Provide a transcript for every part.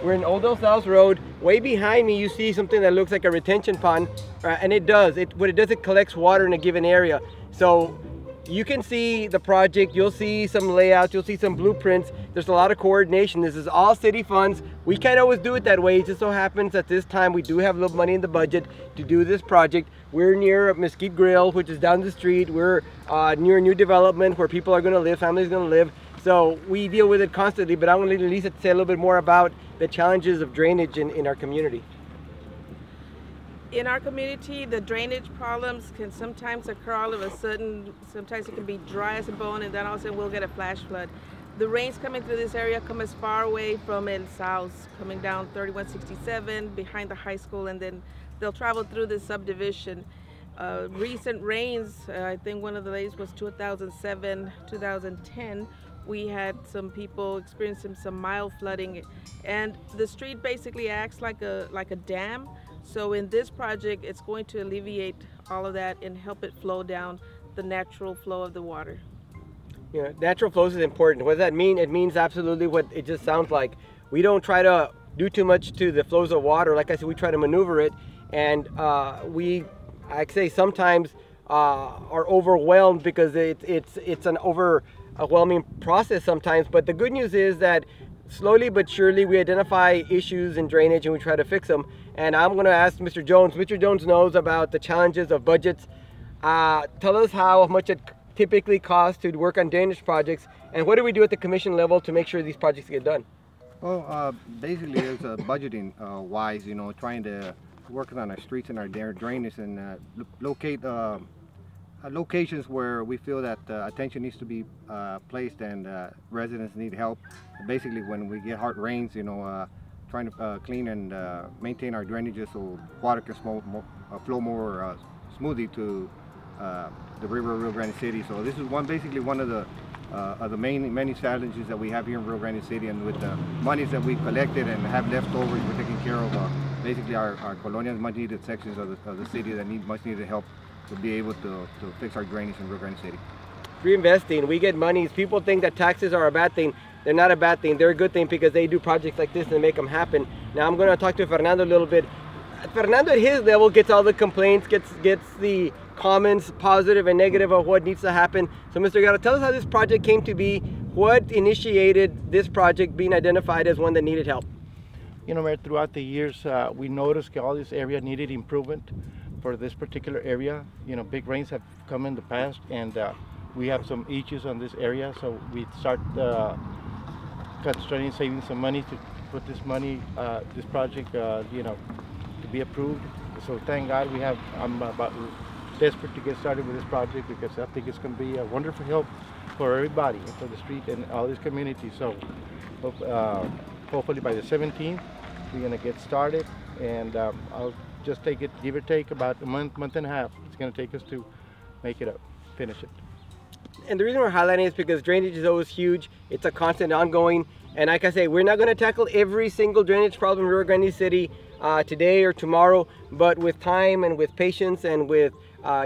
We're in Old El Sauz Road. Way behind me, you see something that looks like a retention pond, and it does. What it does, it collects water in a given area. So you can see the project, you'll see some layouts, you'll see some blueprints. There's a lot of coordination. This is all city funds. We can't always do it that way. It just so happens that this time we do have a little money in the budget to do this project. We're near Mesquite Grill, which is down the street. We're near a new development where people are gonna live, families are gonna live. So we deal with it constantly, but I'm gonna leave Lisa to say a little bit more about the challenges of drainage in our community. In our community, the drainage problems can sometimes occur all of a sudden. Sometimes it can be dry as a bone, and then all of a sudden we'll get a flash flood. The rains coming through this area come as far away from El Sauz, coming down 3167 behind the high school, and then they'll travel through the subdivision. Recent rains, I think one of the latest was 2007, 2010. We had some people experiencing some mild flooding, and the street basically acts like a dam. So in this project, it's going to alleviate all of that and help it flow down the natural flow of the water. You know, natural flows is important. What does that mean? It means absolutely what it just sounds like. We don't try to do too much to the flows of water. Like I said, we try to maneuver it, and I'd say sometimes are overwhelmed because it's an overwhelming process sometimes. But the good news is that slowly but surely we identify issues in drainage and we try to fix them. And I'm going to ask Mr. Jones. Mr. Jones knows about the challenges of budgets. Tell us how much it typically costs to work on drainage projects, and what do we do at the commission level to make sure these projects get done? Well, basically it's budgeting wise, you know, trying to work on our streets and our drainage and locate locations where we feel that attention needs to be placed and residents need help. Basically when we get hard rains, you know, trying to clean and maintain our drainages so water can flow more smoothly to the river of Rio Grande City. So this is basically one of the many challenges that we have here in Rio Grande City, and with the monies that we collected and have left over, we're taking care of basically our colonial much needed sections of the city that need much needed help to be able to fix our drainage in Rio Grande City. Reinvesting, we get monies. People think that taxes are a bad thing. They're not a bad thing. They're a good thing because they do projects like this and make them happen. Now I'm going to talk to Fernando a little bit. Fernando at his level gets all the complaints, gets the comments, positive and negative, of what needs to happen. So Mr. Guerra, tell us how this project came to be. What initiated this project being identified as one that needed help? You know, Mayor, throughout the years, we noticed all this area needed improvement for this particular area. You know, big rains have come in the past, and we have some issues on this area, so we start concentrating, saving some money to put this project, you know, to be approved. So thank God I'm about desperate to get started with this project, because I think it's going to be a wonderful help for everybody, for the street and all this community. So hopefully by the 17th, we're going to get started, and I'll just take it, give or take about a month and a half. It's going to take us to make it up, finish it. And the reason we're highlighting is because drainage is always huge. It's a constant, ongoing, and like I say, we're not going to tackle every single drainage problem in Rio Grande City today or tomorrow, but with time and with patience and with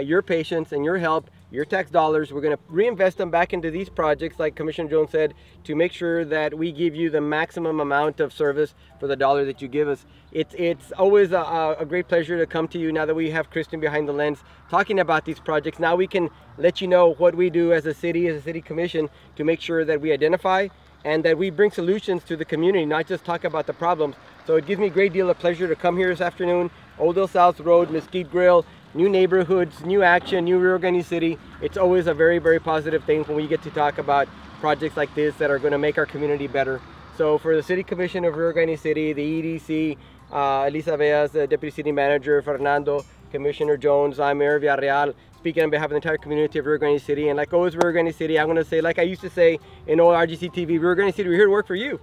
your patience and your help, your tax dollars, we're going to reinvest them back into these projects, like Commissioner Jones said, to make sure that we give you the maximum amount of service for the dollar that you give us. It's always a great pleasure to come to you now that we have Kristen behind the lens talking about these projects. Now we can let you know what we do as a city commission, to make sure that we identify and that we bring solutions to the community, not just talk about the problems. So it gives me a great deal of pleasure to come here this afternoon. Old El Sauz Road, Mesquite Grill, new neighborhoods, new action, new Rio Grande City. It's always a very, very positive thing when we get to talk about projects like this that are going to make our community better. So for the City Commission of Rio Grande City, the EDC, Elisa Veas, the Deputy City Manager, Fernando, Commissioner Jones, I'm Mayor Villarreal, speaking on behalf of the entire community of Rio Grande City. And like always, Rio Grande City, I'm going to say, like I used to say in old RGC TV, Rio Grande City, we're here to work for you.